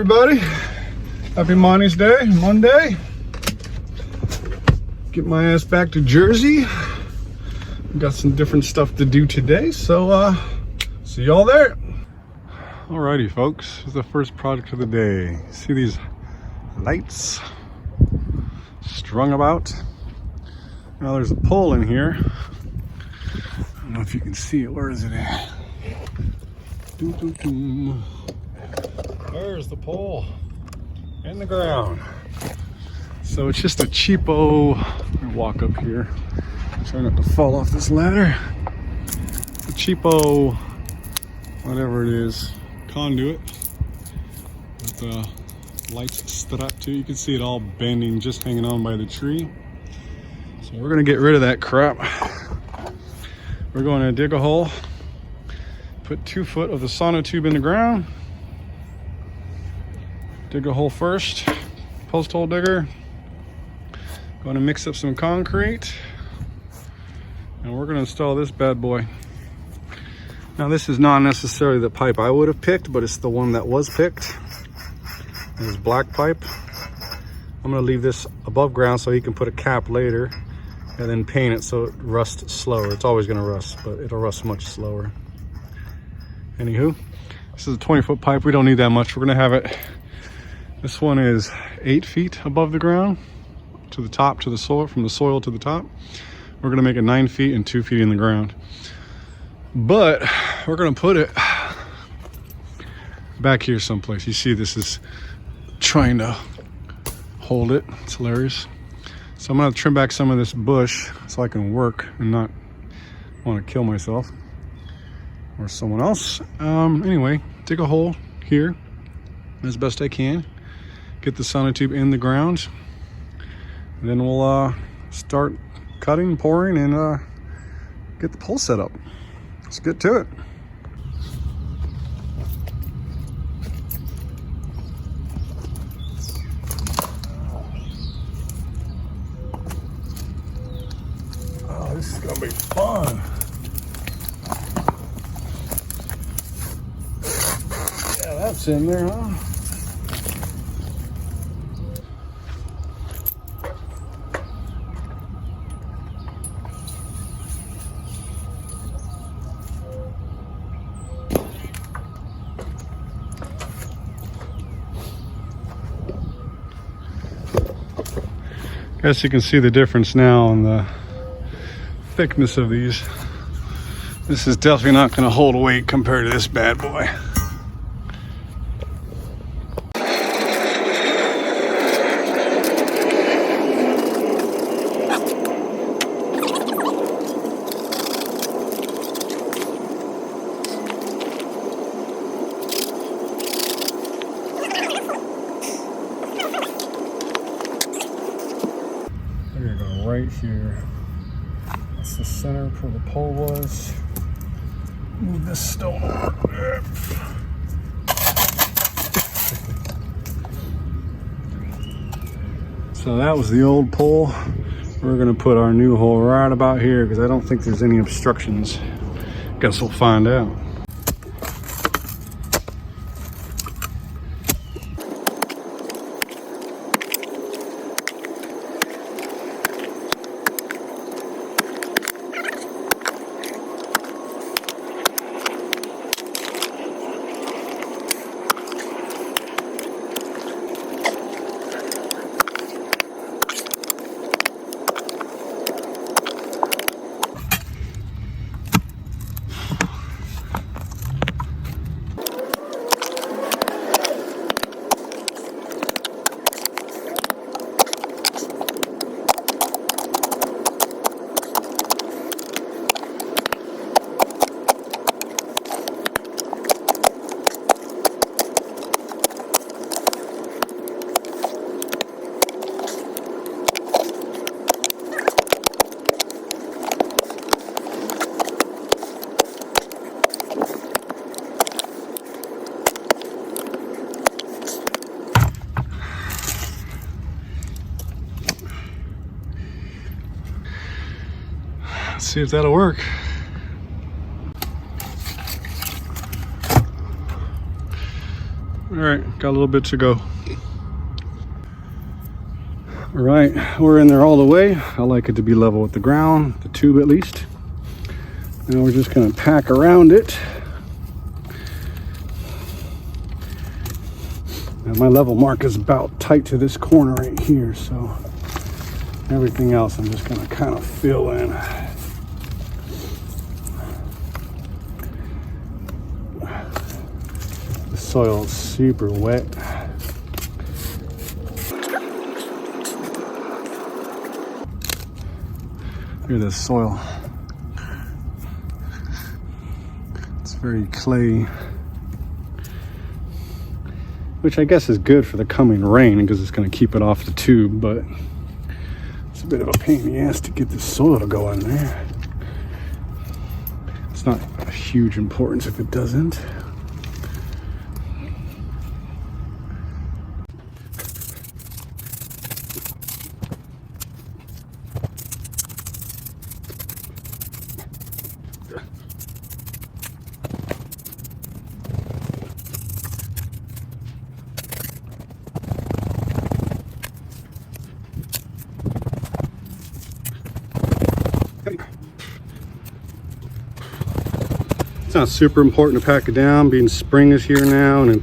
everybody. Happy Monty's Day, Monday. Get my ass back to Jersey. Got some different stuff to do today, so see y'all there. Alrighty, folks, this is the first project of the day. See these lights strung about? Now there's a pole in here. I don't know if you can see it. Where is it at? There's the pole in the ground. So it's just a cheapo, walk up here, try not to fall off this ladder. It's a cheapo, whatever it is, conduit with the lights strapped to it. You can see it all bending, just hanging on by the tree. So we're gonna get rid of that crap. We're going to dig a hole, put 2 foot of the sonotube in the ground, dig a hole first, post hole digger, going to mix up some concrete, and we're going to install this bad boy. Now this is not necessarily the pipe I would have picked, but it's the one that was picked. This black pipe. I'm going to leave this above ground so he can put a cap later and then paint it so it rusts slower. It's always going to rust, but it'll rust much slower. Anywho, this is a 20-foot pipe. We don't need that much. We're going to have it. This one is 8 feet above the ground to the top, to the soil, from the soil to the top. We're going to make it 9 feet and 2 feet in the ground. But we're going to put it back here someplace. You see, this is trying to hold it. It's hilarious. So I'm going to trim back some of this bush so I can work and not want to kill myself or someone else. Anyway, dig a hole here as best I can. Get the sonotube in the ground. And then we'll start cutting, pouring, and get the pole set up. Let's get to it. Oh, this is gonna be fun. Yeah, that's in there, huh? Guess you can see the difference now in the thickness of these. This is definitely not going to hold weight compared to this bad boy. Right here. That's the center where the pole was. Move this stone over. So that was the old pole. We're gonna put our new hole right about here because I don't think there's any obstructions. Guess we'll find out. Let's see if that'll work. All right, got a little bit to go. All right, we're in there all the way. I like it to be level with the ground, the tube at least. Now we're just gonna pack around it. Now my level mark is about tight to this corner right here, so everything else I'm just gonna kind of fill in. The soil is super wet. Look at this soil. It's very clay, which I guess is good for the coming rain because it's going to keep it off the tube, but it's a bit of a pain in the ass to get the soil to go in there. It's not a huge importance if it doesn't. It's not super important to pack it down, being spring is here now, and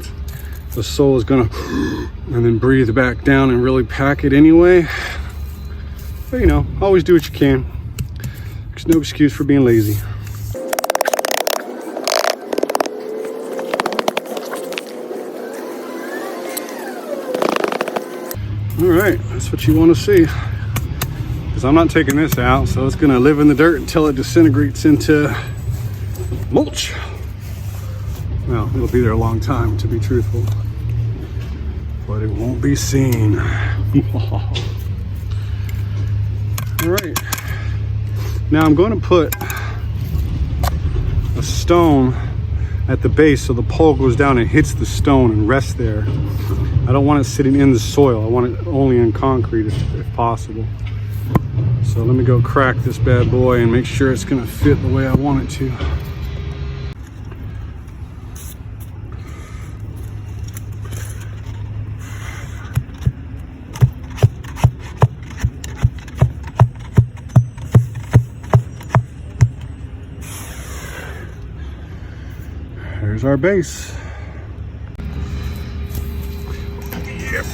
the soil is gonna and then breathe back down and really pack it anyway. But you know, always do what you can. There's no excuse for being lazy. All right, that's what you want to see. Because I'm not taking this out, so it's gonna live in the dirt until it disintegrates into mulch. Well, it'll be there a long time, to be truthful, but it won't be seen. All right, now I'm going to put a stone at the base so the pole goes down and hits the stone and rests there. I don't want it sitting in the soil. I want it only in concrete if possible. So let me go crack this bad boy and make sure it's going to fit the way I want it to. There's our base. Yep.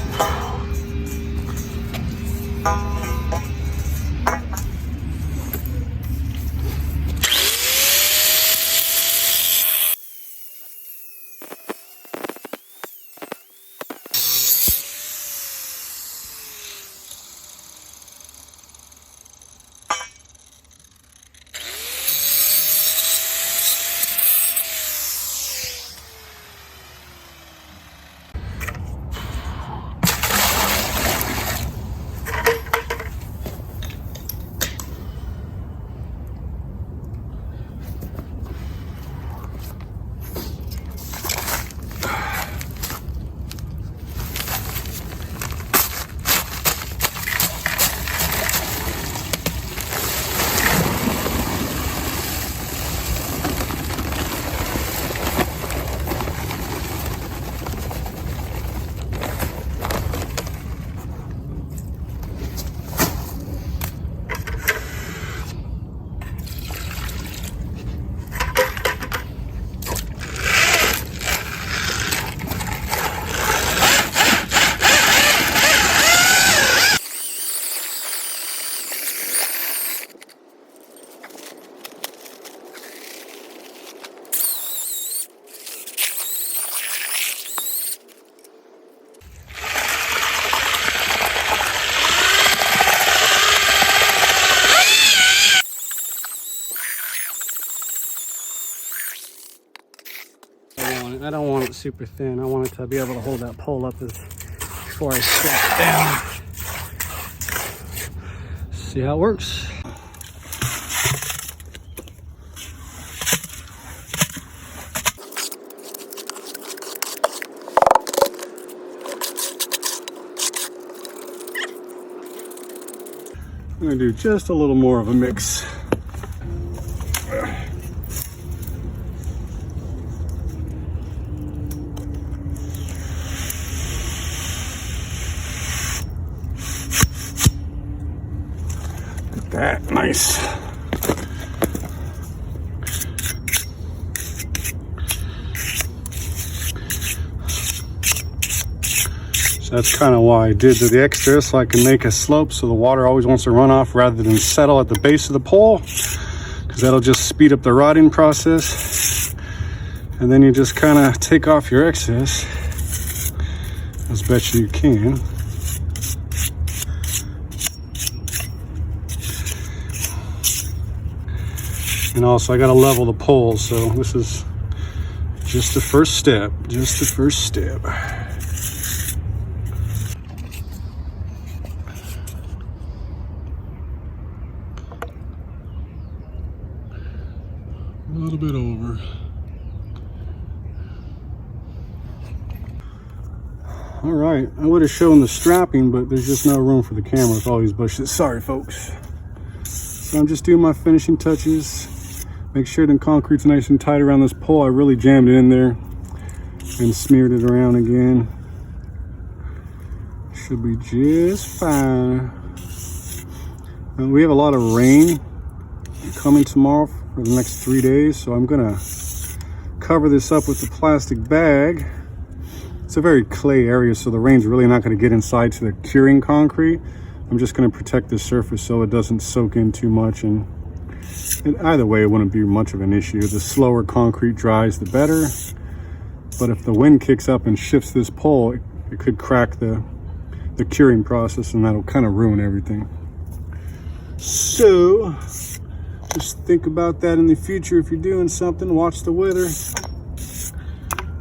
I don't want it super thin. I want it to be able to hold that pole up before I slap it down. See how it works. I'm gonna do just a little more of a mix. nice. So that's kind of why I did the extra, so I can make a slope so the water always wants to run off rather than settle at the base of the pole, because that'll just speed up the rotting process. And then you just kind of take off your excess as best you can. And also I got to level the pole, so this is just the first step, just the first step. A little bit over. All right, I would have shown the strapping, but there's just no room for the camera with all these bushes. Sorry, folks. So I'm just doing my finishing touches. Make sure the concrete's nice and tight around this pole. I really jammed it in there and smeared it around again. Should be just fine. We have a lot of rain coming tomorrow for the next 3 days, so I'm gonna cover this up with a plastic bag. It's a very clay area, so the rain's really not going to get inside to the curing concrete. I'm just going to protect the surface so it doesn't soak in too much, and either way it wouldn't be much of an issue. The slower concrete dries, the better. But if the wind kicks up and shifts this pole, it could crack the curing process, and that'll kind of ruin everything. So just think about that in the future. If you're doing something, watch the weather,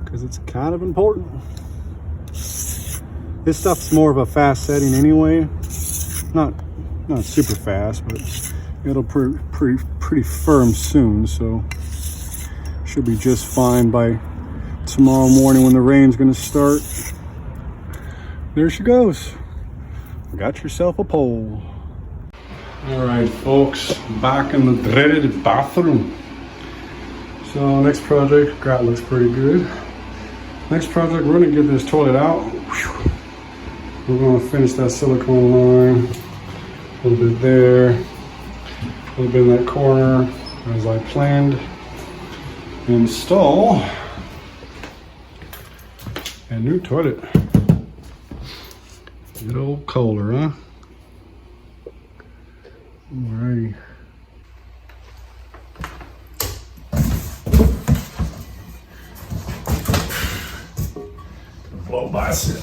because it's kind of important. This stuff's more of a fast setting anyway. Not super fast, but it'll pretty firm soon, so should be just fine by tomorrow morning when the rain's gonna start. There she goes. Got yourself a pole. All right, folks, back in the dreaded bathroom. So next project, that looks pretty good. Next project, we're gonna get this toilet out. We're gonna finish that silicone line, a little bit there, a little bit in that corner, as I planned. Install a new toilet. Good old Kohler, huh? Alrighty. Blow by it.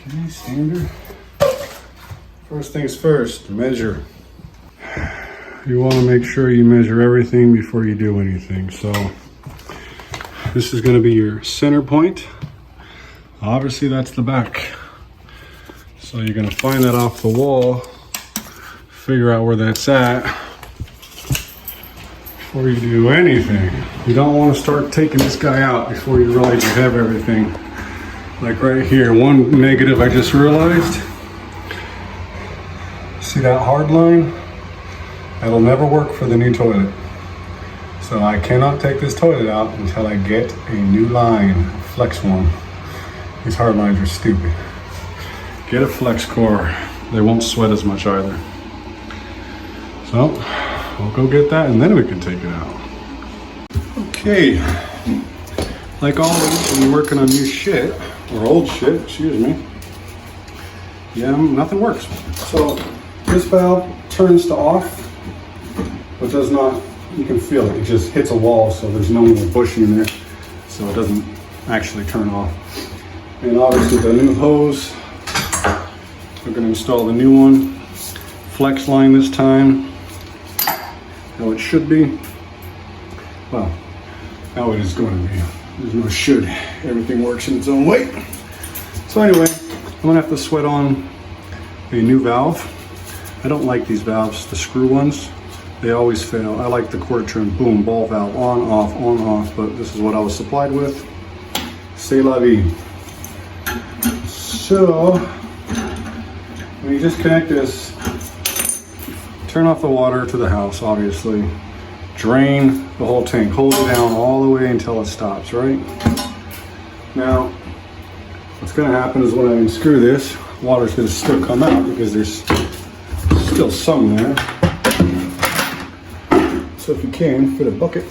Okay, standard. First things first, measure. You want to make sure you measure everything before you do anything. So this is going to be your center point. Obviously that's the back. So you're going to find that off the wall, figure out where that's at before you do anything. You don't want to start taking this guy out before you realize you have everything. Like right here, one negative I just realized. See that hard line? That'll never work for the new toilet. So I cannot take this toilet out until I get a new line, flex one. These hard lines are stupid. Get a flex core. They won't sweat as much either. So we'll go get that and then we can take it out. Okay, like always when you're working on new shit, or old shit, excuse me, yeah, nothing works. So this valve turns to off, but does not, you can feel it, it just hits a wall, so there's no more bushing in there, so it doesn't actually turn off. And obviously the new hose, we're going to install the new one, flex line this time, how it should be, well, how it is going to be. There's no should, everything works in its own way. So anyway, I'm going to have to sweat on a new valve. I don't like these valves, the screw ones. They always fail. I like the quarter turn, boom, ball valve, on, off, but this is what I was supplied with. C'est la vie. So, And you just connect this, turn off the water to the house, obviously. Drain the whole tank, hold it down all the way until it stops, right? Now, what's gonna happen is when I unscrew this, water's gonna still come out because there's still some there. So if you can, fit a bucket.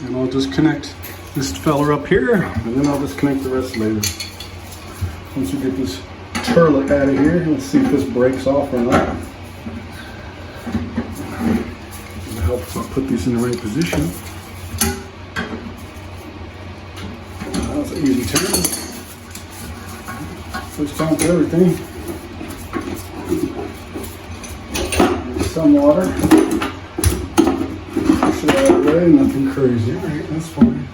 And I'll just connect this fella up here, and then I'll disconnect the rest later. Once we get this turlet out of here, let's see if this breaks off or not. It'll help if I put these in the right position. That was an easy turn. First time for everything. Some water. Push it out of the way, nothing crazy. Alright, that's fine.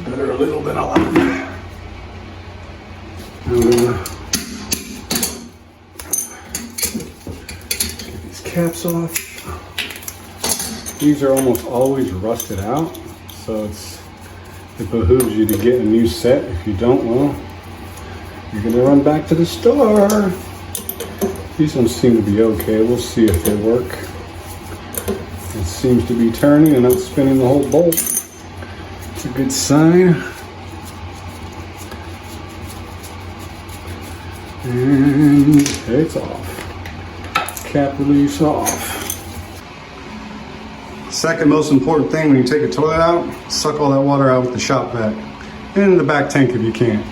Better a little than a lot. I'm gonna get these caps off. These are almost always rusted out, so it behooves you to get a new set. If you don't, well, you're gonna run back to the store. These ones seem to be okay. We'll see if they work. It seems to be turning and not spinning the whole bolt. It's a good sign. And it's off. Cap release off. Second most important thing when you take a toilet out, suck all that water out with the shop vac. And in the back tank if you can.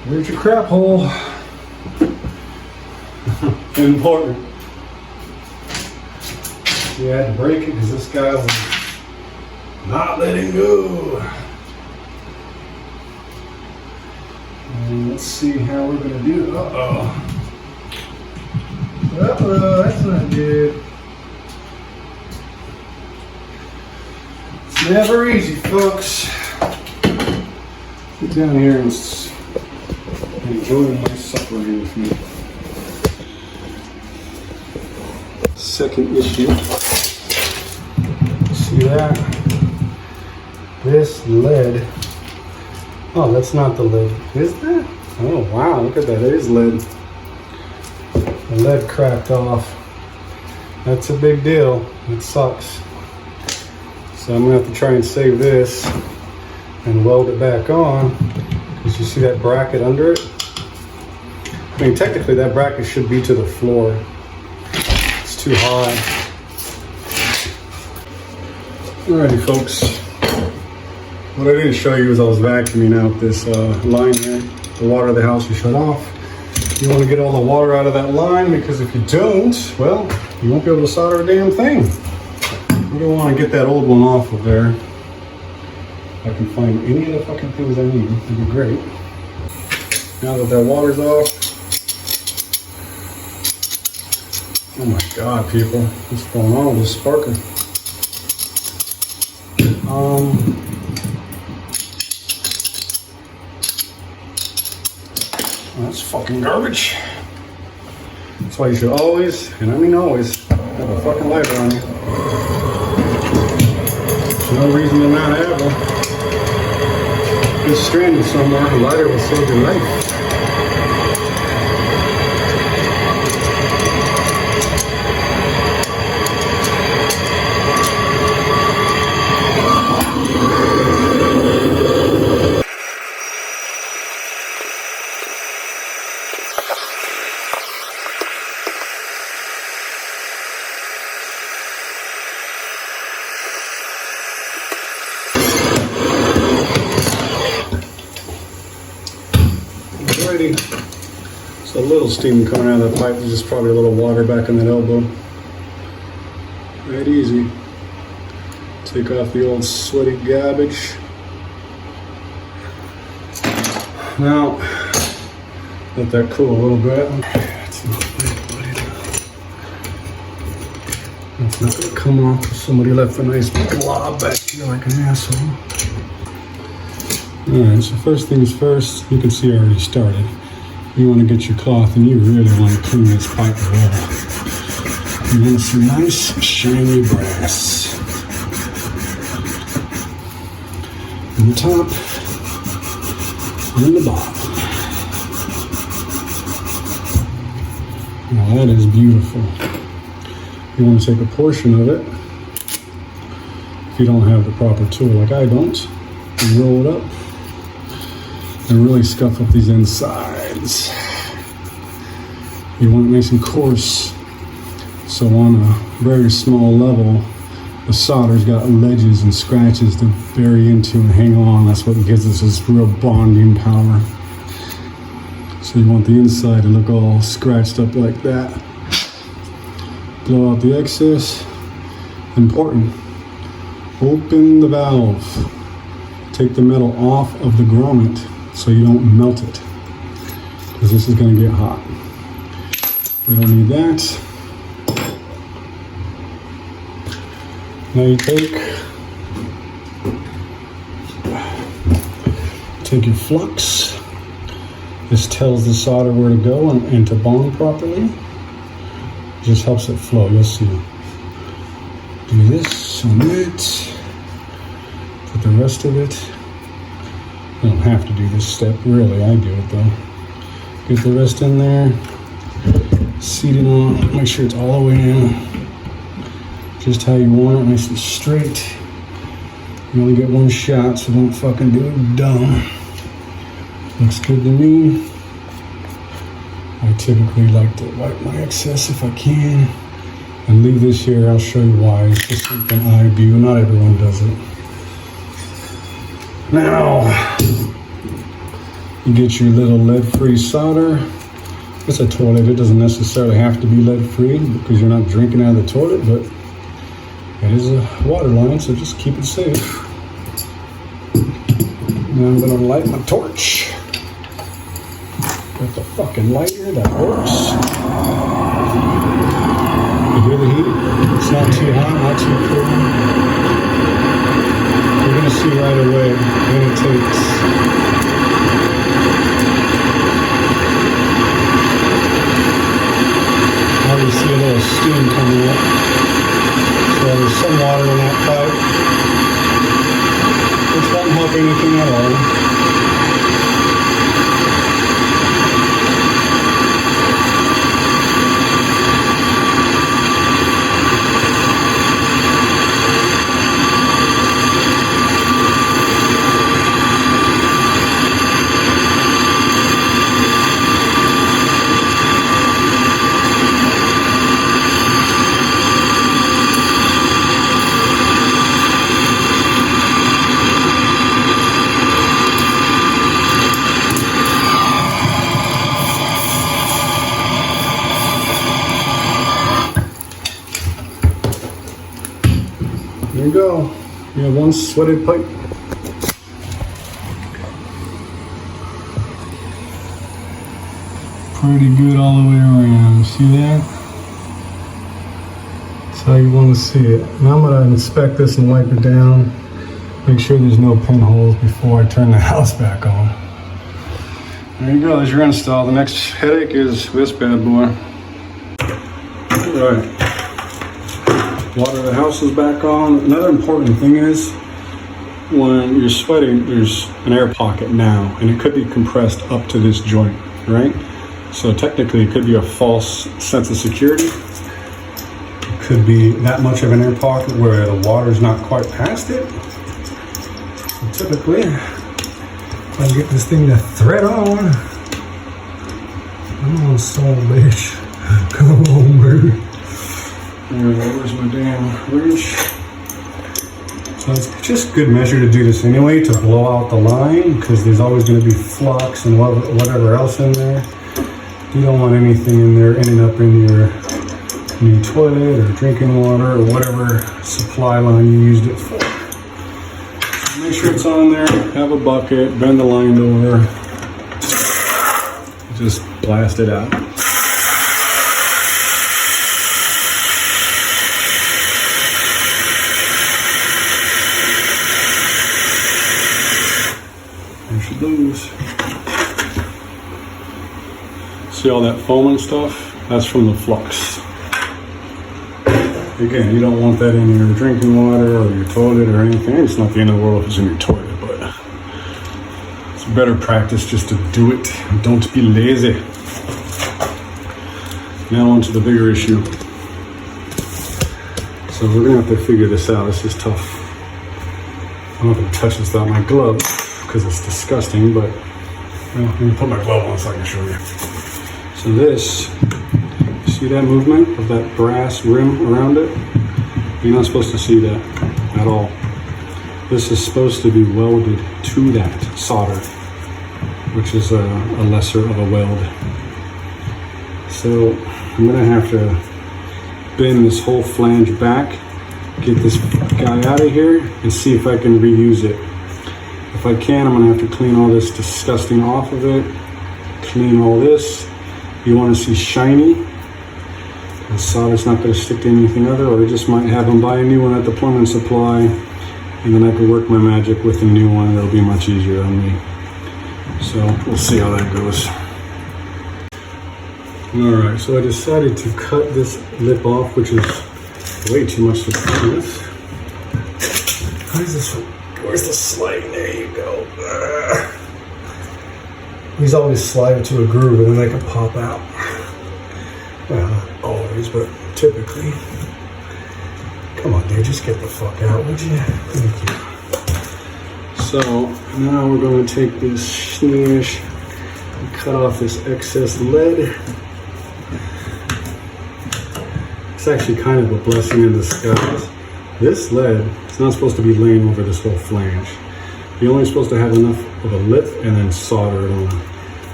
There's your crap hole. Important. You had to break it because this guy was not letting go. And let's see how we're gonna do it. Uh-oh. Uh-oh, that's not good. It's never easy, folks. Get down here and enjoy my supper here with me. Second issue. See that? This lead. Oh, that's not the lid. Is that? Oh, wow, look at that. It is lead. The lead cracked off. That's a big deal. It sucks. So I'm gonna have to try and save this and weld it back on. Because you see that bracket under it? I mean, technically that bracket should be to the floor. It's too high. Alrighty, folks. What I didn't show you is I was vacuuming out this line here. The water of the house you shut off. You want to get all the water out of that line because if you don't, well, you won't be able to solder a damn thing. We're going to want to get that old one off of there. If I can find any of the fucking things I need, it'd be great. Now that that water's off. Oh my God, people. What's going on with this sparker? That's fucking garbage. That's why you should always, and I mean always, have a fucking lighter on you. There's no reason to not have one. Get stranded somewhere, a lighter will save your life. So a little steam coming out of that pipe. There's just probably a little water back in that elbow. Right easy. Take off the old sweaty garbage. Now, Let that cool a little bit. It's not gonna come off if somebody left a nice blob back here like an asshole. Alright, so first things first, you can see I already started. You want to get your cloth and you really want to clean this pipe well. You want some nice shiny brass. In the top and in the bottom. Now that is beautiful. You want to take a portion of it, if you don't have the proper tool like I don't, and roll it up and really scuff up these insides. You want it nice and coarse, so on a very small level the solder's got ledges and scratches to bury into and hang on. That's what gives us this real bonding power. So you want the inside to look all scratched up like that. Blow out the excess. Important. Open the valve. Take the metal off of the grommet so you don't melt it, because this is going to get hot. We don't need that. Now you take your flux. This tells the solder where to go and to bond properly. It just helps it flow. You'll see. Do this on it. Put the rest of it. You don't have to do this step, really. I do it though. Get the rest in there. Seat it on. Make sure it's all the way in. Just how you want it, nice and straight. You only get one shot, so don't fucking do it dumb. Looks good to me. I typically like to wipe my excess if I can and leave this here. I'll show you why. It's just something I do. Not everyone does it. Now, you get your little lead-free solder. It's a toilet. It doesn't necessarily have to be lead-free because you're not drinking out of the toilet, but it is a water line, so just keep it safe. Now I'm gonna light my torch. Got the fucking lighter that works. You hear the heat? It's not too hot, not too cool. You're gonna see right away when it takes. Now you see a little steam coming up. So there's some water in that pipe, which won't help anything at all. There you go. You have one sweated pipe. Pretty good all the way around. See that? That's how you want to see it. Now I'm going to inspect this and wipe it down. Make sure there's no pinholes before I turn the house back on. There you go. There's your install. The next headache is this bad boy. All right. Water the house is back on. Another important thing is when you're sweating, there's an air pocket now, and it could be compressed up to this joint, right? So technically it could be a false sense of security. It could be that much of an air pocket where the water's not quite past it. So typically, if I get this thing to thread on, come on, soul bitch. Come on, baby. Where's my damn wrench? So it's just good measure to do this anyway, to blow out the line, because there's always going to be flux and whatever else in there. You don't want anything in there ending up in your new toilet or drinking water or whatever supply line you used it for. So make sure it's on there. Have a bucket, bend the line over. just blast it out. There she goes. See all that foam and stuff? That's from the flux. Again, you don't want that in your drinking water or your toilet or anything. It's not the end of the world if it's in your toilet, but it's better practice just to do it. Don't be lazy. Now on to the bigger issue. So we're gonna have to figure this out. This is tough. I'm not gonna touch this without my gloves because it's disgusting, but well, let me put my glove on so I can show you. So this, see that movement of that brass rim around it? You're not supposed to see that at all. This is supposed to be welded to that solder, which is a lesser of a weld. So I'm gonna have to bend this whole flange back, get this guy out of here, and see if I can reuse it. If I can, I'm gonna have to clean all this disgusting off of it, clean all this. You wanna see shiny. The solder's not gonna stick to anything other, or I just might have them buy a new one at the plumbing supply, and then I can work my magic with a new one. It'll be much easier on me. So we'll see how that goes. All right, so I decided to cut this lip off, which is way too much to begin with. How's this one? Where's the slide? There you go. These always slide into a groove and then they can pop out. Well, not always, but typically. Come on, dude, just get the fuck out, would you? Thank you. So now we're going to take this snish and cut off this excess lead. It's actually kind of a blessing in disguise. This lead is not supposed to be laying over this whole flange. You're only supposed to have enough of a lip and then solder it on.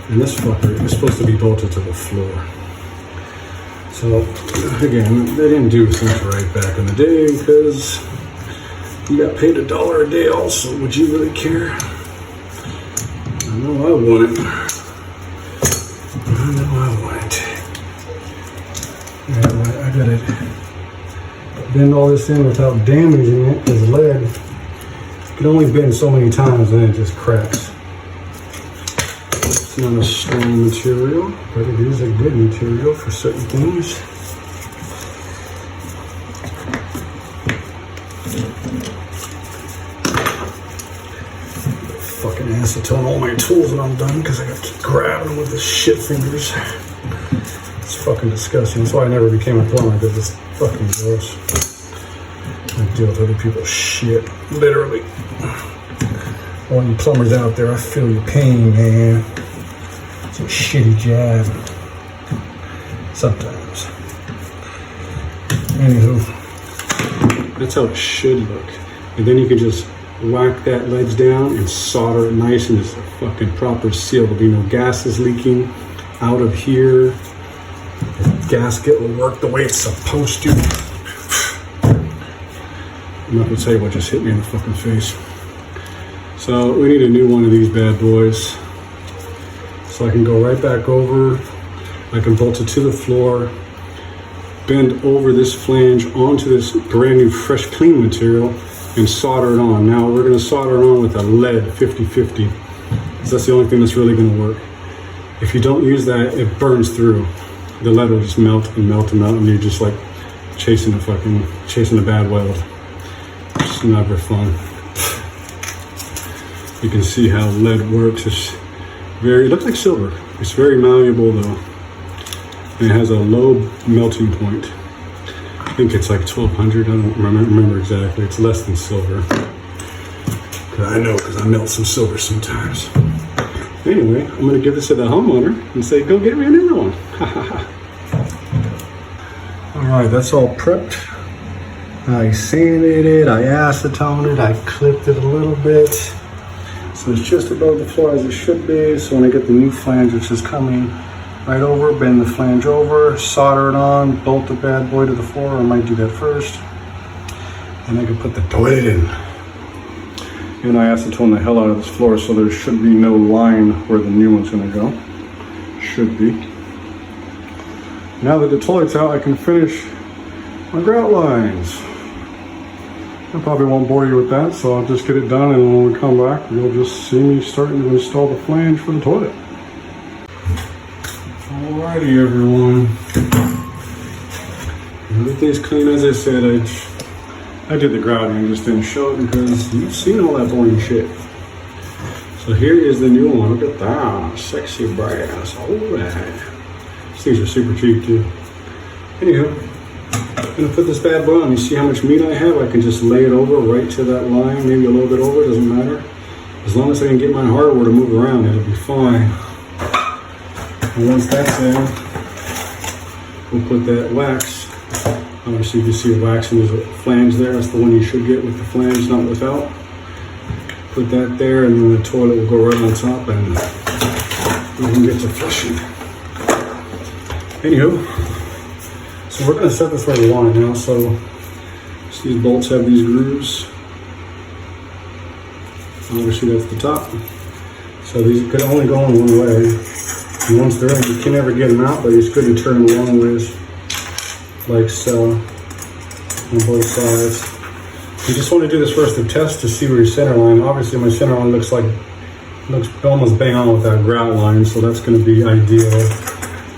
And this fucker is supposed to be bolted to the floor. So again, they didn't do things right back in the day because you got paid $1 a day also. Would you really care? I know I wouldn't. I know I wouldn't. Yeah, I gotta bend all this in without damaging it because lead can only bend so many times and then it just cracks. It's not a strong material, but it is a good material for certain things. Fucking acetone all my tools when I'm done because I got to keep grabbing them with the shit fingers. It's fucking disgusting. That's why I never became a plumber, because it's fucking gross. I deal with other people's shit, literally. All you plumbers out there, I feel your pain, man. It's a shitty job. Sometimes. Anywho, that's how it should look. And then you can just whack that ledge down and solder it nice, and it's a fucking proper seal. There'll be no gases leaking out of here. The gasket will work the way it's supposed to. I'm not gonna tell you what just hit me in the fucking face. So we need a new one of these bad boys. So I can go right back over. I can bolt it to the floor, bend over this flange onto this brand new fresh clean material and solder it on. Now we're gonna solder it on with a lead 50-50. So that's the only thing that's really gonna work. If you don't use that, it burns through. The lead will just melt and melt and melt, and you're just like chasing a bad weld. It's never fun. You can see how lead works. It looks like silver. It's very malleable though. And it has a low melting point. I think it's like 1200, I don't remember exactly. It's less than silver. I know, because I melt some silver sometimes. Anyway, I'm gonna give this to the homeowner and say, go get me another one. All right, that's all prepped. I sanded it, I acetoned it, I clipped it a little bit. So it's just above the floor as it should be. So when I get the new flange, which is coming right over, bend the flange over, solder it on, bolt the bad boy to the floor. I might do that first. And I can put the toilet in. And I acetone the hell out of this floor, so there should be no line where the new one's gonna go. Should be. Now that the toilet's out, I can finish my grout lines. I probably won't bore you with that, so I'll just get it done, and when we come back, you'll just see me starting to install the flange for the toilet. Alrighty, everyone. Everything's clean. As I said, I did the grouting, I just didn't show it because you've seen all that boring shit. So here is the new one. Look at that, sexy brass. Alright. These things are super cheap too. Anywho, I'm gonna put this bad boy on. You see how much meat I have? I can just lay it over right to that line, maybe a little bit over, doesn't matter. As long as I can get my hardware to move around, it'll be fine. And once that's in, we'll put that wax. Obviously you can see the wax and there's a flange there. That's the one you should get with the flange, not without. Put that there, and then the toilet will go right on top, and we can get to flushing. Anywho, so we're gonna set this where we want it now. So these bolts have these grooves. Obviously that's the top. So these could only go in one way. And once they're in, you can never get them out, but it's good to turn them long ways, like so, on both sides. You just want to do this first to test to see where your center line. Obviously my center line looks almost bang on with that grout line, so that's going to be ideal.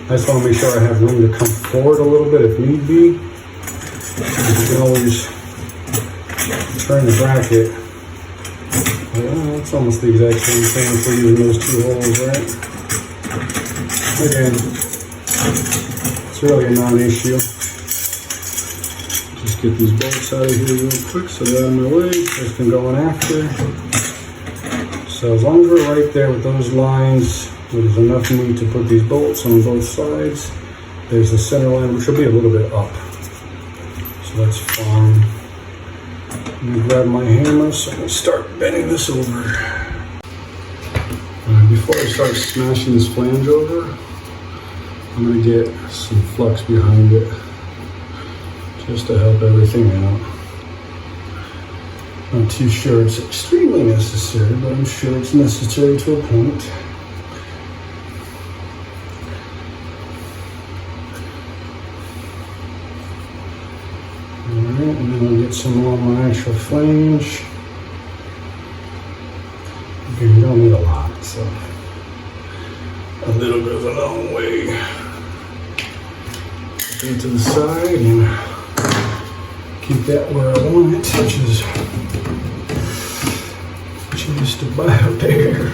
I just want to make sure I have room to come forward a little bit if need be. You can always turn the bracket. Well, it's almost the exact same thing if we're using those two holes, right? Again, it's really a non-issue. Just get these bolts out of here real quick so they're out of my way. This can go in after. So as long as we're right there with those lines, there's enough meat to put these bolts on both sides. There's the center line, which will be a little bit up. So that's fine. I'm gonna grab my hammer so I can start bending this over. Before I start smashing this flange over, I'm gonna get some flux behind it just to help everything out. I'm not too sure it's extremely necessary, but I'm sure it's necessary to a point. Alright, and then I'll get some more on my actual flange. Okay, you don't need a lot, so a little goes a long way. Put it to the side and keep that where I want it, which is just about there.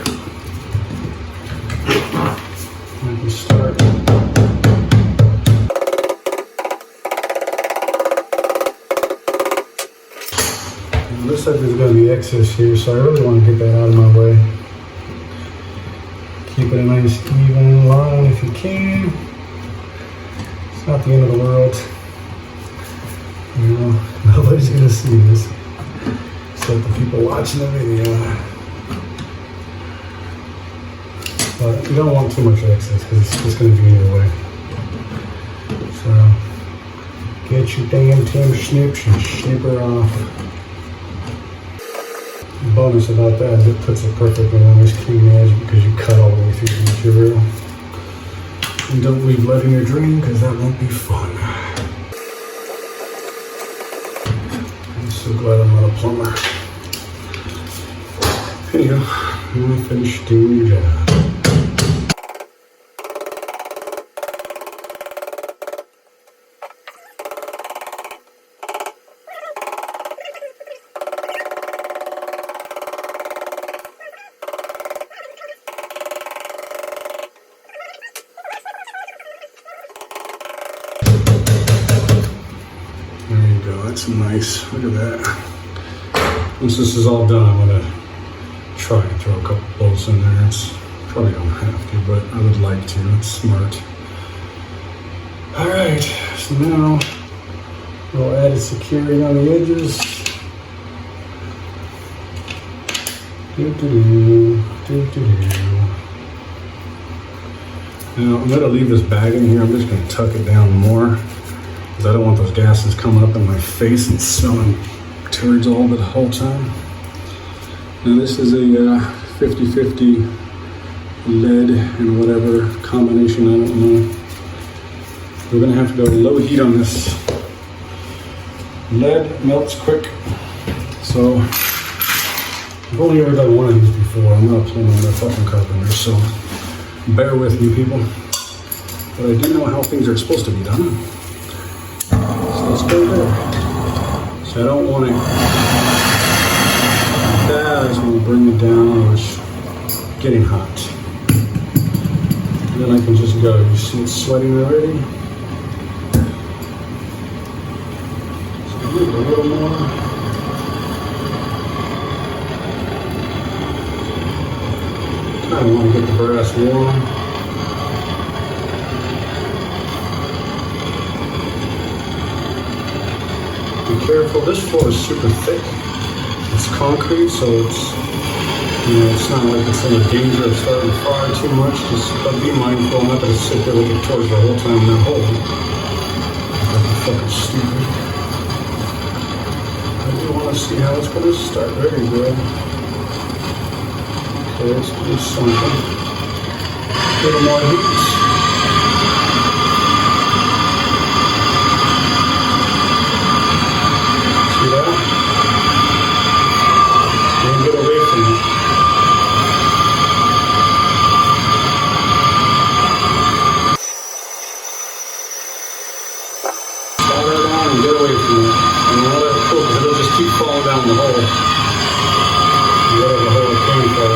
I can start. It looks like there's going to be excess here, so I really want to get that out of my way. Keep it a nice even line if you can. It's not the end of the world. You know, nobody's going to see this except the people watching the video. But you don't want too much excess because it's just going to be either way. So get your damn Tim snips and snip her off. The bonus about that is it puts it perfectly on this clean edge because you cut all the way through the material. And don't leave blood in your drain because that won't be fun. I'm so glad I'm not a plumber. Anyhow, I'm gonna finish doing the job. That's nice. Look at that. Once this is all done, I'm gonna try to throw a couple bolts in there. It's probably don't have to, but I would like to. It's smart. All right. So now we'll add a security on the edges. Now I'm gonna leave this bag in here. I'm just gonna tuck it down more, because I don't want those gases coming up in my face and smelling turds all the whole time. Now this is a 50-50 lead and whatever combination, I don't know. We're gonna have to go low heat on this. Lead melts quick, so I've only ever done one of these before. I'm not a plumber, I'm a fucking carpenter, so bear with me, people. But I do know how things are supposed to be done. So let's go there. So I don't want it that. I just want to bring it down. It's getting hot. And then I can just go. You see it's sweating already? So maybe a little more. I want to get the brass warm. Be careful, this floor is super thick. It's concrete, so it's, you know, it's not like it's in a danger of starting to fry too much. Just be mindful. I'm not going to sit there with the torch the whole time in that hole. That's fucking stupid. I do want to see how it's going to start. Very good. Okay, let's do something. A little more heat. See that? Don't get away from it. Slide right on and get away from it. And let it cool, because it'll just keep falling down the hole. Whatever hole it came from.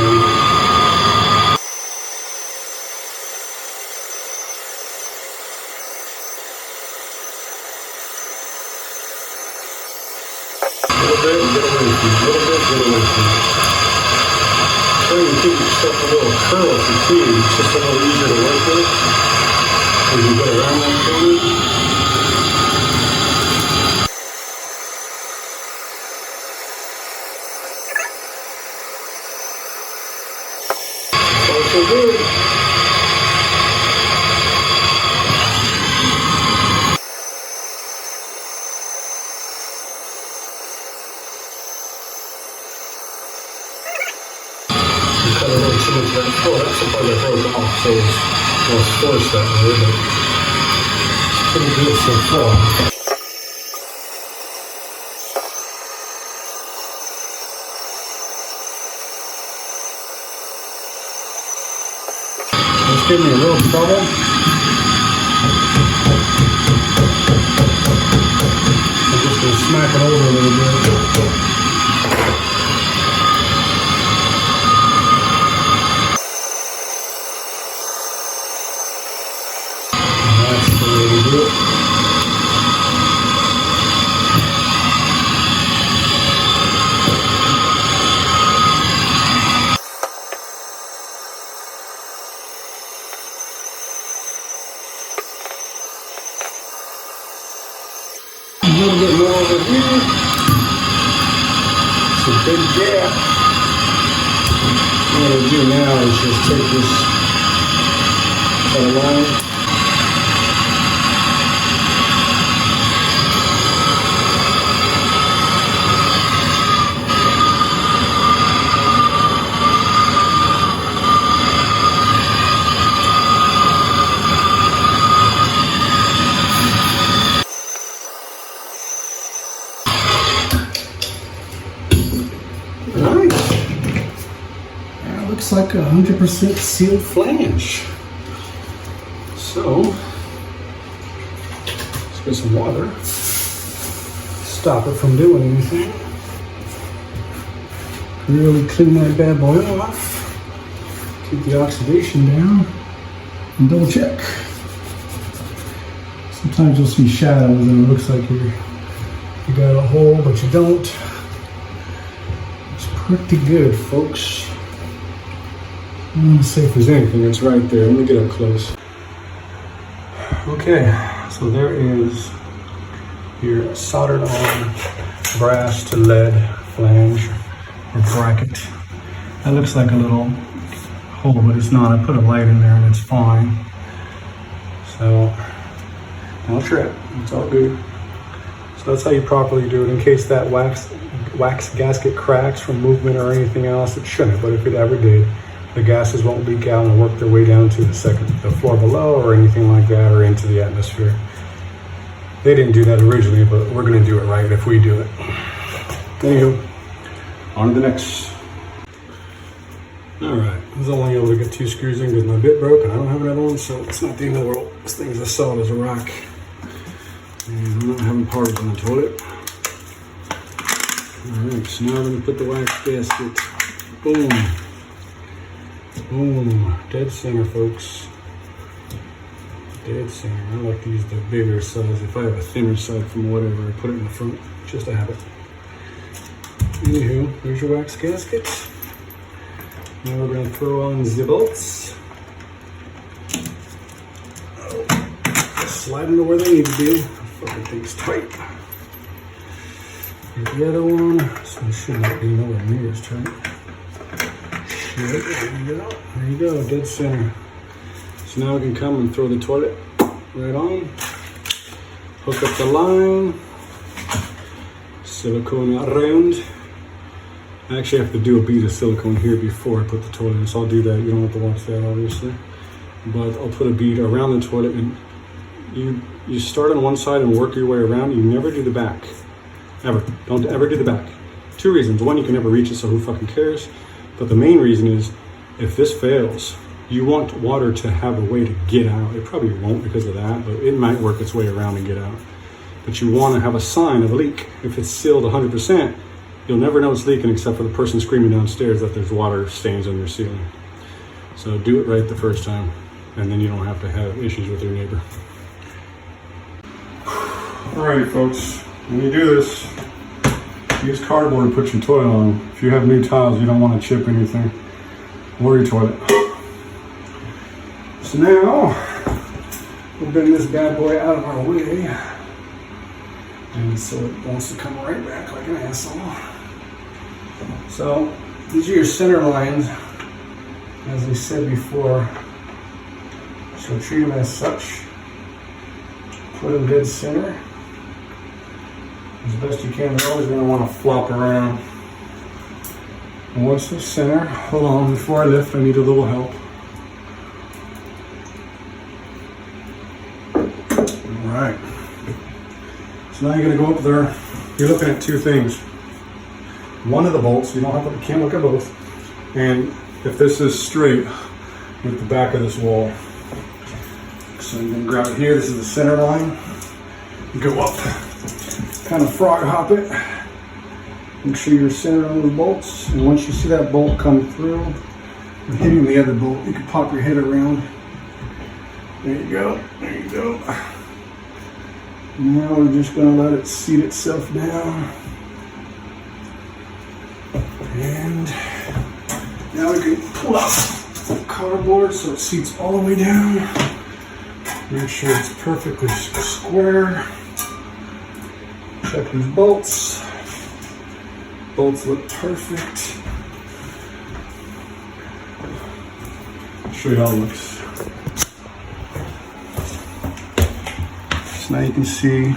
Get away from it. A little bit, get away from it. So you give yourself a little curl if you can. It's just a little easier to work with. As you go around that corner. So good. Cut a little too much of that. Oh, that's the part that broke off, so it's forced that way, but it's pretty good so far. It's giving me a little trouble. I'm just going to smack it over a little bit. A little bit more over here. It's a big gap. What I'm going to do now is just take this line. Nice. That looks like 100% sealed flange. So, let's get some water. Stop it from doing anything. Really clean that bad boy off. Keep the oxidation down. And double check. Sometimes you'll see shadows and it looks like you got a hole, but you don't. Pretty good, folks. I'm gonna see if there's anything that's right there. Let me get up close. Okay, so there is your soldered on brass to lead flange or bracket. That looks like a little hole, but it's not. I put a light in there and it's fine. So don't trip, it's all good. So that's how you properly do it in case that wax gasket cracks from movement or anything else. It shouldn't, but if it ever did, the gases won't leak out and work their way down to the floor below or anything like that, or into the atmosphere. They didn't do that originally, but we're gonna do it right if we do it. Anywho, on to the next. All right, I was only able to get 2 screws in because my bit broke and I don't have another one, so it's not the end of the world. This thing's as solid as a rock. And I'm not having parties on the toilet. All right, so now I'm gonna put the wax gasket. Boom. Boom. Dead center, folks. Dead center. I like to use the bigger size. If I have a thinner side from whatever, I put it in the front. Just a habit. Anywho, there's your wax gasket. Now we're going to throw on the bolts. Oh, slide them to where they need to be. Fucking thing's tight. Get the other one. This one should not be nowhere near as tight. Shit, there you go. There you go, dead center. So now we can come and throw the toilet right on. Hook up the line. Silicone around. I actually have to do a bead of silicone here before I put the toilet in, so I'll do that. You don't have to watch that, obviously. But I'll put a bead around the toilet, and you start on one side and work your way around. You never do the back. Ever. Don't ever do the back. 2 reasons. One, you can never reach it, so who fucking cares? But the main reason is, if this fails, you want water to have a way to get out. It probably won't because of that, but it might work its way around and get out. But you want to have a sign of a leak. If it's sealed 100%, you'll never know it's leaking except for the person screaming downstairs that there's water stains on your ceiling. So do it right the first time, and then you don't have to have issues with your neighbor. Alrighty, folks, when you do this, use cardboard to put your toilet on. If you have new tiles, you don't want to chip anything or your toilet. So now, we'll bring this bad boy out of our way. And so it wants to come right back like an asshole. So these are your center lines, as I said before. So treat them as such. Put them dead center as best you can. They're always going to want to flop around. And once they're center, hold on, before I lift, I need a little help. All right. So now you're going to go up there. You're looking at 2 things. One of the bolts, you can't look at both. And if this is straight with the back of this wall. So you're going to grab it here. This is the center line. You go up, kind of frog hop it. Make sure you're centered on those bolts. And once you see that bolt come through, and hitting the other bolt, you can pop your head around. There you go. There you go. Now we're just going to let it seat itself down. And now we can pull out the cardboard so it seats all the way down. Make sure it's perfectly square. Check these bolts. Bolts look perfect. I'll show you how it looks. So now you can see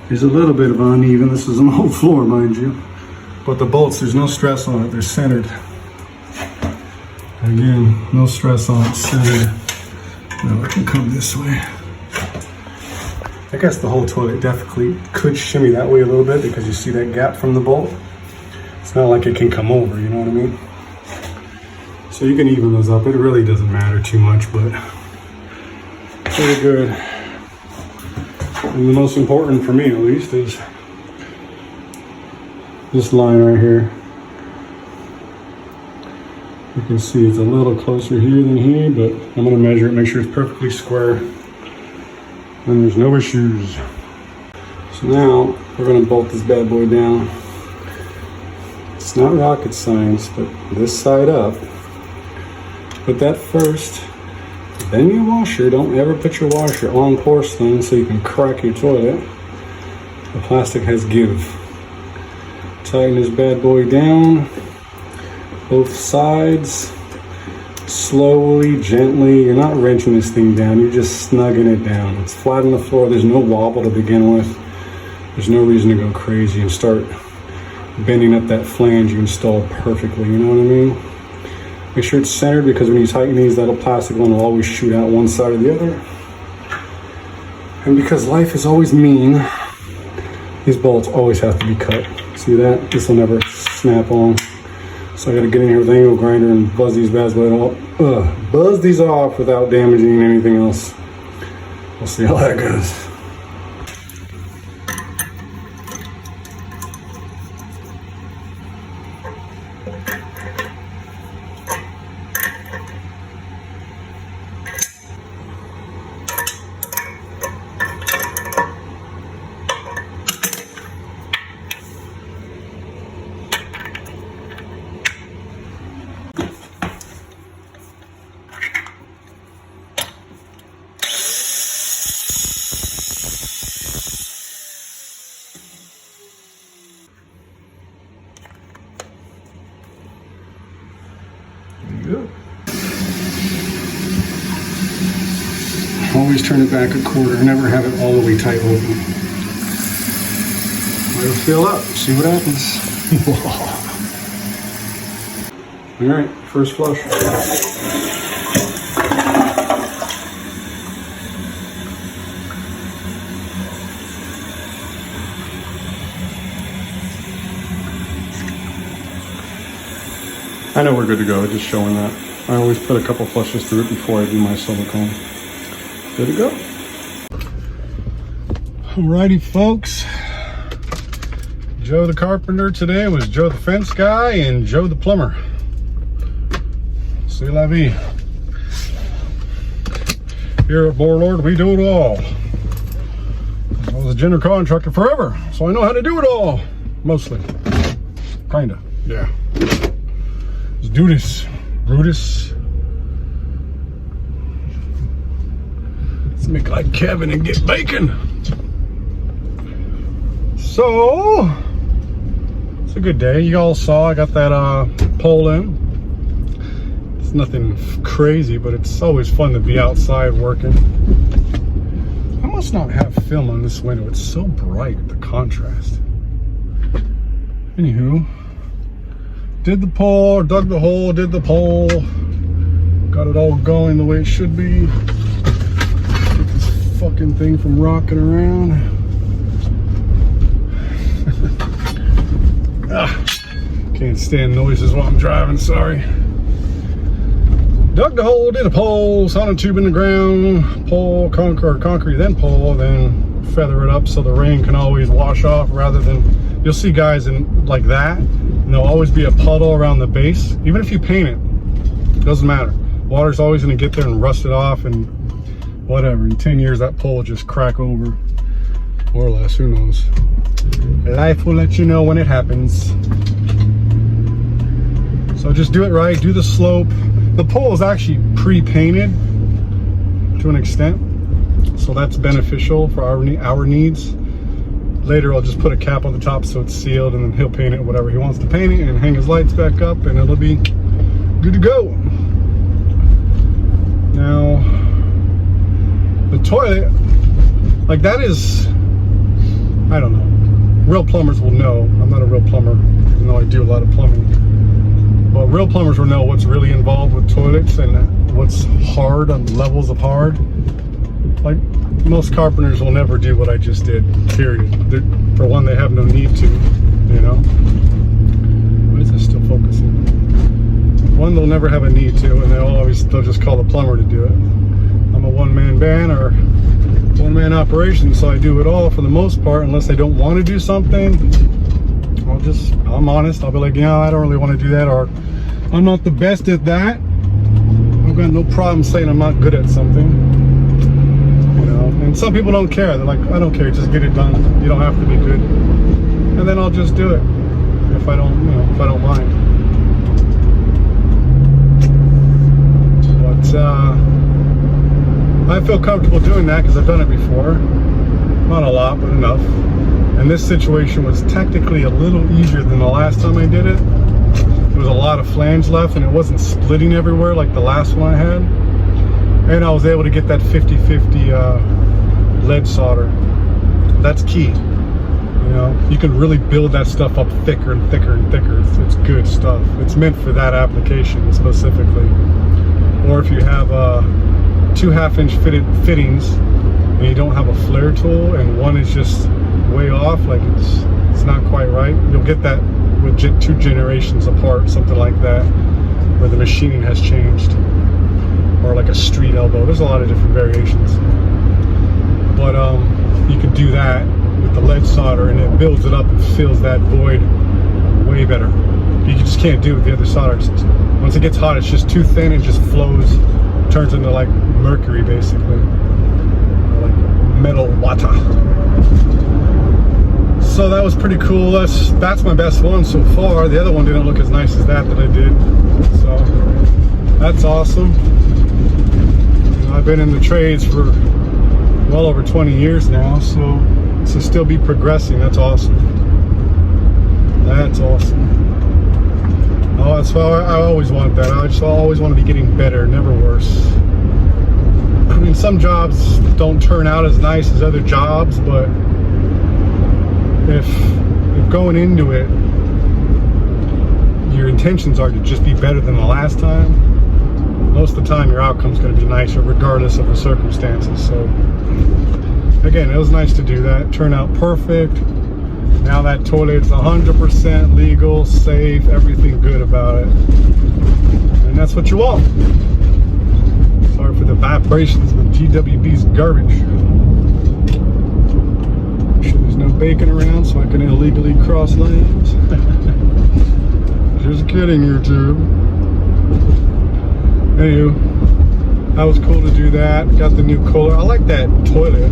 there's a little bit of uneven. This is an old floor, mind you. But the bolts, there's no stress on it. They're centered. Again, no stress on it, centered. Now I can come this way. I guess the whole toilet definitely could shimmy that way a little bit because you see that gap from the bolt. It's not like it can come over, you know what I mean? So you can even those up. It really doesn't matter too much, but pretty good. And the most important for me, at least, is this line right here. You can see it's a little closer here than here, but I'm going to measure it, make sure it's perfectly square. And there's no issues. So now we're going to bolt this bad boy down. It's not rocket science, but this side up. Put that first, then your washer. Don't ever put your washer on porcelain so you can crack your toilet. The plastic has give. Tighten this bad boy down, both sides, slowly, gently. You're not wrenching this thing down, you're just snugging it down. It's flat on the floor, there's no wobble to begin with. There's no reason to go crazy and start bending up that flange you installed perfectly, you know what I mean? Make sure it's centered, because when you tighten these, that plastic one will always shoot out one side or the other. And because life is always mean, these bolts always have to be cut. See that? This will never snap on. So I gotta get in here with an angle grinder and buzz these bad boys off without damaging anything else. We'll see how that goes. Good. Always turn it back a quarter, never have it all the way tight open. Let it fill up, see what happens. All right, first flush. I know we're good to go, just showing that. I always put a couple flushes through it before I do my silicone. Good to go. Alrighty, folks. Joe the carpenter today was Joe the fence guy and Joe the plumber. C'est la vie. Here at BoarLord, we do it all. I was a general contractor forever, so I know how to do it all. Mostly. Kinda, yeah. Let's do this, Brutus. Let's make like Kevin and get bacon. So, it's a good day. You all saw I got that pole in. It's nothing crazy, but it's always fun to be outside working. I must not have film on this window. It's so bright, the contrast. Anywho. Did the pole, dug the hole, did the pole. Got it all going the way it should be. Get this fucking thing from rocking around. Can't stand noises while I'm driving, sorry. Dug the hole, did a pole, sonotube in the ground, pole, concrete, then pole, then feather it up so the rain can always wash off, rather than, you'll see guys in like that, and there'll always be a puddle around the base. Even if you paint it, doesn't matter. Water's always gonna get there and rust it off, and whatever. In 10 years, that pole will just crack over, more or less, who knows. Life will let you know when it happens. So just do it right, do the slope. The pole is actually pre-painted to an extent, so that's beneficial for our needs. Later I'll just put a cap on the top so it's sealed, and then he'll paint it whatever he wants to paint it and hang his lights back up, and it'll be good to go. Now the toilet, like that is, I don't know, real plumbers will know. I'm not a real plumber, even though I do a lot of plumbing. But real plumbers will know what's really involved with toilets and what's hard on levels of hard. Like, most carpenters will never do what I just did, period. For one, they have no need to, you know? Why is this still focusing? One, they'll never have a need to, and they'll just call the plumber to do it. I'm a one-man band or one-man operation, so I do it all for the most part, unless they don't want to do something. I'm honest, I'll be like, yeah, I don't really want to do that, or I'm not the best at that. I've got no problem saying I'm not good at something, you know. And some people don't care. They're like, I don't care, just get it done. You don't have to be good. And then I'll just do it if I don't, you know, if I don't mind. But I feel comfortable doing that because I've done it before. Not a lot, but enough. And this situation was technically a little easier than the last time I did it. There was a lot of flange left, and it wasn't splitting everywhere like the last one I had. And I was able to get that 50-50 lead solder. That's key. You know, you can really build that stuff up thicker and thicker and thicker. It's good stuff. It's meant for that application specifically. Or if you have 2 half-inch fittings and you don't have a flare tool and one is just way off, like it's not quite right, you'll get that with 2 generations apart, something like that, where the machining has changed. Or like a street elbow. There's a lot of different variations. But you can do that with the lead solder and it builds it up and fills that void way better. You just can't do it with the other solders. Once it gets hot, it's just too thin and just flows, turns into like mercury basically, or like metal water. So that was pretty cool. That's my best one so far. The other one didn't look as nice as that I did. So that's awesome. You know, I've been in the trades for well over 20 years now, so to still be progressing, that's awesome. That's awesome. Oh, that's why I always want that. I just always want to be getting better, never worse. I mean, some jobs don't turn out as nice as other jobs, but if going into it, your intentions are to just be better than the last time, most of the time your outcome's going to be nicer regardless of the circumstances. So again, it was nice to do that. Turned out perfect. Now that toilet's 100% legal, safe, everything good about it. And that's what you want. Sorry for the vibrations of the GWB's garbage. Make sure there's no bacon around so I can illegally cross lanes. Just kidding, YouTube. Anywho, that was cool to do that. Got the new cooler. I like that toilet,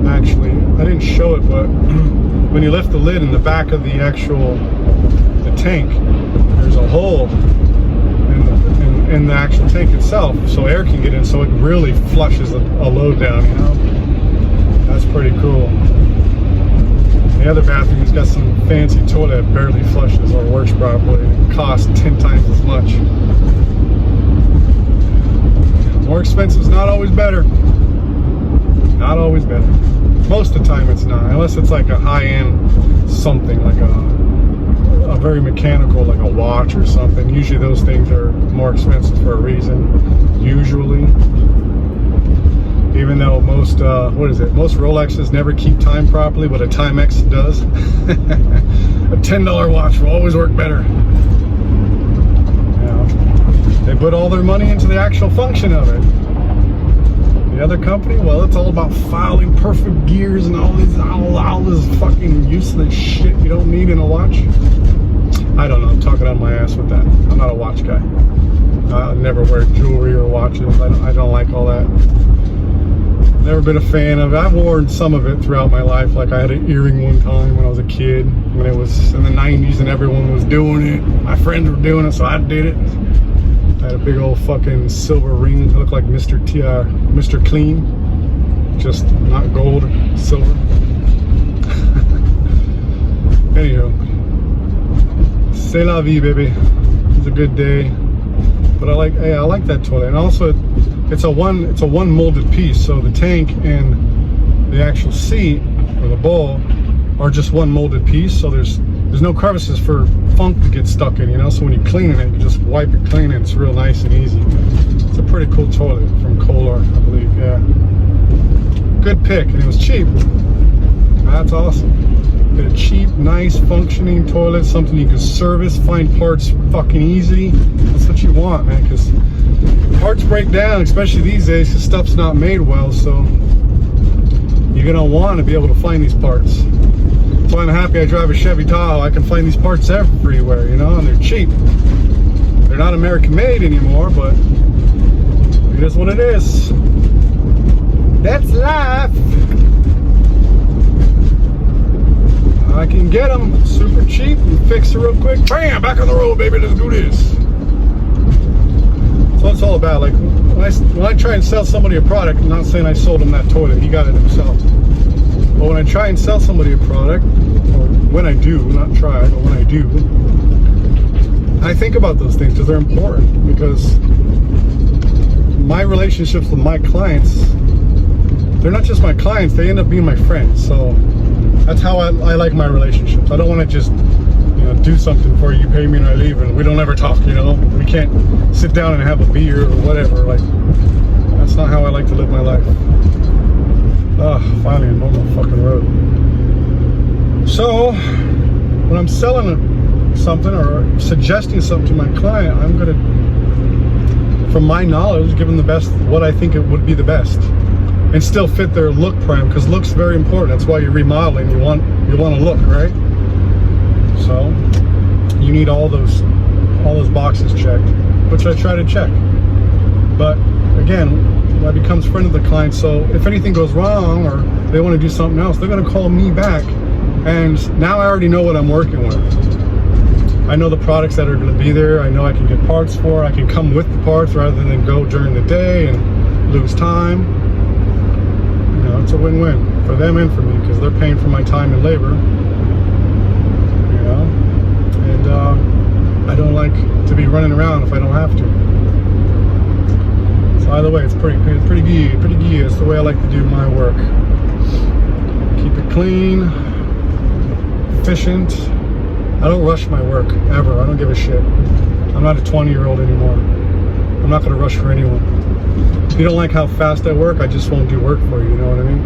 actually. I didn't show it, but when you lift the lid in the back of the tank, there's a hole in the actual tank itself, so air can get in, so it really flushes a load down, you know? That's pretty cool. The other bathroom's got some fancy toilet that barely flushes or works properly. It costs 10 times as much. More expensive is not always better. Not always better. Most of the time it's not, unless it's like a high-end something, like a very mechanical, like a watch or something. Usually those things are more expensive for a reason, usually. Even though most, most Rolexes never keep time properly, but a Timex does. A $10 watch will always work better. You know, they put all their money into the actual function of it. The other company, well, it's all about filing perfect gears and all this fucking useless shit you don't need in a watch. I don't know, I'm talking on my ass with that. I'm not a watch guy. I never wear jewelry or watches. I don't like all that. Never been a fan of it. I've worn some of it throughout my life. Like I had an earring one time when I was a kid, when it was in the 90s and everyone was doing it. My friends were doing it, so I did it. I had a big old fucking silver ring that looked like Mr. Clean, just not gold, silver. Anywho, c'est la vie, baby. It's a good day, but I like that toilet, and also it's a one molded piece, so the tank and the actual seat or the bowl are just one molded piece, so there's no crevices for funk to get stuck in, you know. So when you're cleaning it, you just wipe it clean and it's real nice and easy. It's a pretty cool toilet from BoarLord, I believe. Yeah, good pick, and it was cheap. That's awesome. Get a cheap, nice, functioning toilet, something you can service, find parts fucking easy. That's what you want, man, because parts break down, especially these days, because stuff's not made well, so you're gonna want to be able to find these parts. That's why I'm happy I drive a Chevy Tahoe. I can find these parts everywhere, you know, and they're cheap. They're not American made anymore, but it is what it is. That's life. I can get them super cheap and fix it real quick. Bam, back on the road, baby. Let's do this. That's what it's all about. Like when I try and sell somebody a product, I'm not saying I sold him that toilet. He got it himself. But when I try and sell somebody a product, or when I do, not try, but when I do, I think about those things because they're important. Because my relationships with my clients, they're not just my clients, they end up being my friends. So That's how I like my relationships. I don't want to just, do something for you, you pay me and I leave and we don't ever talk, We can't sit down and have a beer or whatever. Like, that's not how I like to live my life. Finally a normal fucking road. So, when I'm selling something or suggesting something to my client, I'm gonna, from my knowledge, give them the best, what I think it would be the best, and still fit their look param, because look's very important. That's why you're remodeling. You want to look, right? So you need all those boxes checked, which I try to check. But again, that becomes friend of the client. So if anything goes wrong or they want to do something else, they're going to call me back, and now I already know what I'm working with. I know the products that are going to be there. I know I can get parts for. I can come with the parts rather than go during the day and lose time. It's a win-win for them and for me, because they're paying for my time and labor. And I don't like to be running around if I don't have to. So either way, it's pretty good. It's the way I like to do my work. Keep it clean, efficient. I don't rush my work, ever. I don't give a shit. I'm not a 20-year-old anymore. I'm not gonna rush for anyone. If you don't like how fast I work, I just won't do work for you, you know what I mean?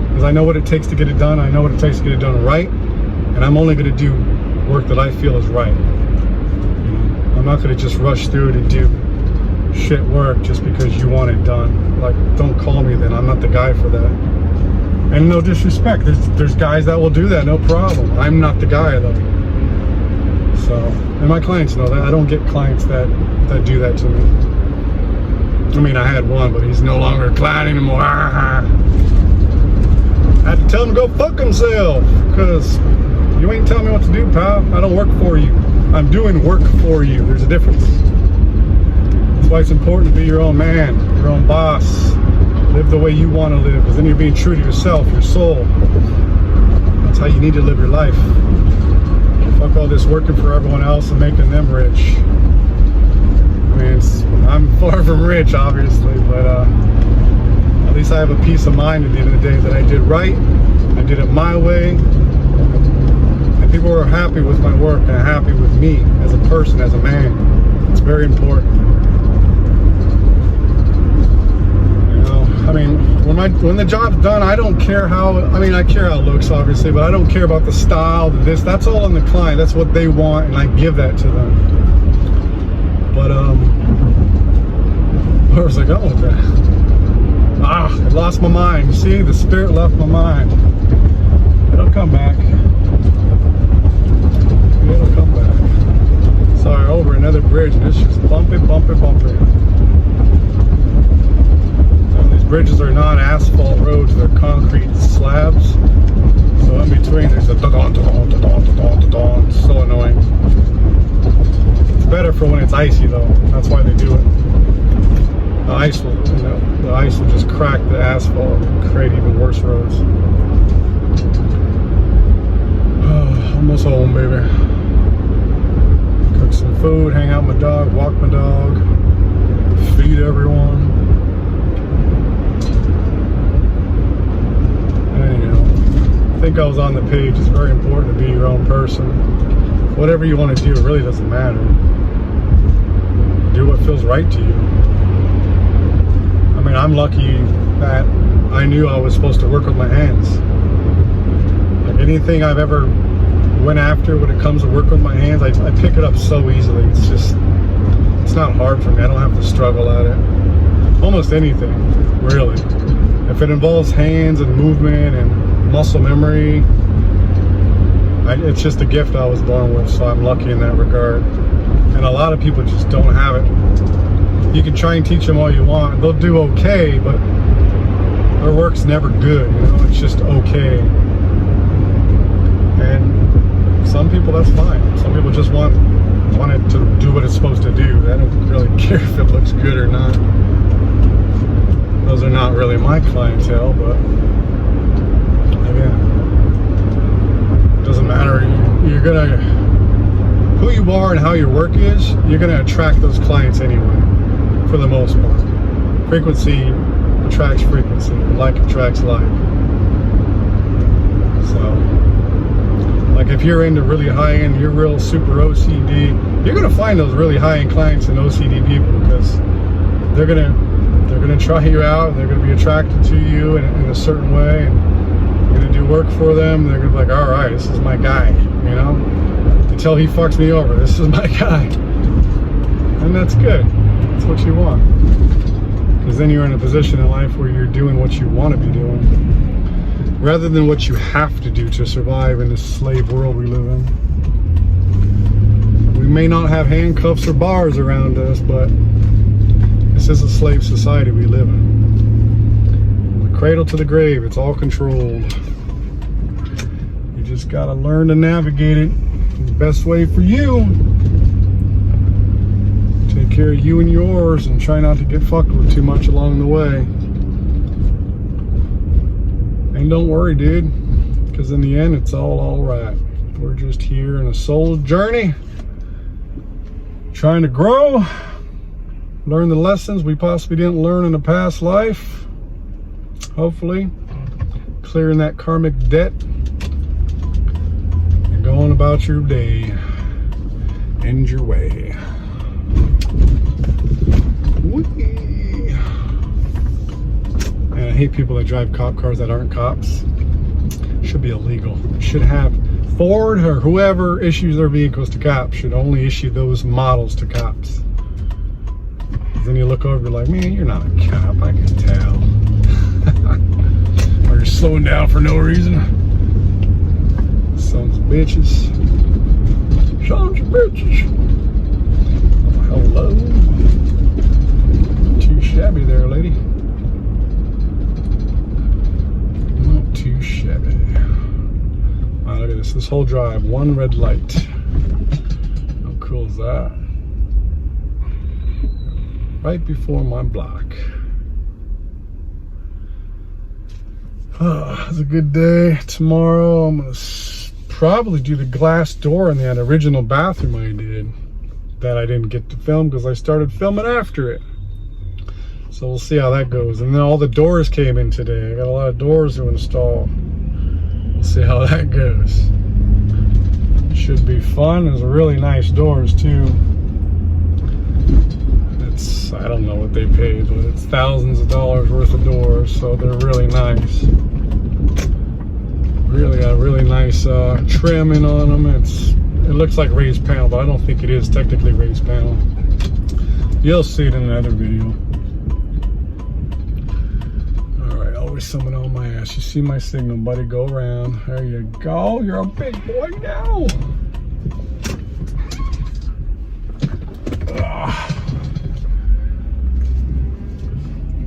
Because I know what it takes to get it done. I know what it takes to get it done right. And I'm only gonna do work that I feel is right. I'm not gonna just rush through to do shit work just because you want it done. Like, don't call me then. I'm not the guy for that. And no disrespect, there's guys that will do that, no problem. I'm not the guy though. So, and my clients know that. I don't get clients that do that to me. I mean, I had one, but he's no longer a client anymore. I had to tell him to go fuck himself, because you ain't telling me what to do, pal. I don't work for you. I'm doing work for you. There's a difference. That's why it's important to be your own man, your own boss. Live the way you want to live, because then you're being true to yourself, your soul. That's how you need to live your life. Fuck all this working for everyone else and making them rich. I mean, I'm far from rich, obviously, but at least I have a peace of mind at the end of the day that I did right. I did it my way. And people are happy with my work and happy with me as a person, as a man. It's very important. I mean, when the job's done, I don't care how, I care how it looks, obviously, but I don't care about the style, that's all on the client. That's what they want, and I give that to them. But, where was I going with that? I lost my mind. See, the spirit left my mind. It'll come back. It'll come back. Sorry, over another bridge, and it's just bumpy. Bridges are not asphalt roads, they're concrete slabs. So in between there's a da-don. It's so annoying. It's better for when it's icy though. That's why they do it. The ice will just crack the asphalt and create even worse roads. Almost home, baby. Cook some food, hang out with my dog, walk my dog, feed everyone. I think I was on the page. It's very important to be your own person. Whatever you want to do, it really doesn't matter. Do what feels right to you. I mean, I'm lucky that I knew I was supposed to work with my hands. Like anything I've ever went after when it comes to work with my hands, I pick it up so easily. It's not hard for me. I don't have to struggle at it. Almost anything, really. If it involves hands and movement and muscle memory, it's just a gift I was born with, so I'm lucky in that regard. And a lot of people just don't have it. You can try and teach them all you want, they'll do okay, but their work's never good, it's just okay. And some people, that's fine. Some people just want it to do what it's supposed to do. They don't really care if it looks good or not. Those are not really my clientele, but again, it doesn't matter. You're gonna, who you are and how your work is, you're gonna attract those clients anyway, for the most part. Frequency attracts frequency, like attracts like. So if you're into really high-end, you're real super OCD, you're gonna find those really high-end clients and OCD people, because they're gonna try you out, they're gonna be attracted to you in a certain way, and you're gonna do work for them. They're gonna be like, all right, this is my guy, you know, until he fucks me over, this is my guy. And that's good. That's what you want, because then you're in a position in life where you're doing what you want to be doing, rather than what you have to do to survive in this slave world we live in. We may not have handcuffs or bars around us, but this is a slave society we live in. From the cradle to the grave, it's all controlled. You just gotta learn to navigate it the best way for you. Take care of you and yours, and try not to get fucked with too much along the way. And don't worry, dude, because in the end, it's all right. We're just here in a soul journey, trying to grow, learn the lessons we possibly didn't learn in a past life. Hopefully, clearing that karmic debt and going about your day. End your way. Whee! And I hate people that drive cop cars that aren't cops. Should be illegal. Should have Ford or whoever issues their vehicles to cops should only issue those models to cops. Then you look over, you're like, man, you're not a cop, I can tell. Or you're slowing down for no reason. Sons of bitches. Sons of bitches. Oh, hello. Not too shabby there, lady. Not too shabby. Wow, look at this. This whole drive, one red light. How cool is that? Right before my block. It's a good day. Tomorrow I'm gonna probably do the glass door in that original bathroom I did that I didn't get to film because I started filming after it. So we'll see how that goes. And then all the doors came in today. I got a lot of doors to install. We'll see how that goes. Should be fun. There's really nice doors too. I don't know what they paid, but it's thousands of dollars worth of doors, so they're really nice. Really got a really nice trimming on them. It looks like raised panel, but I don't think it is technically raised panel. You'll see it in another video. Alright, always someone on my ass. You see my signal, buddy. Go around. There you go. You're a big boy now.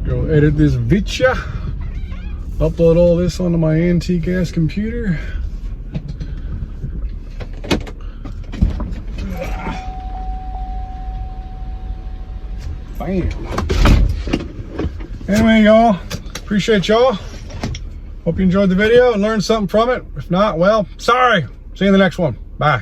Go edit this video, upload all this onto my antique ass computer. Bam. Anyway, y'all, appreciate y'all. Hope you enjoyed the video and learned something from it. If not, well, sorry. See you in the next one. Bye.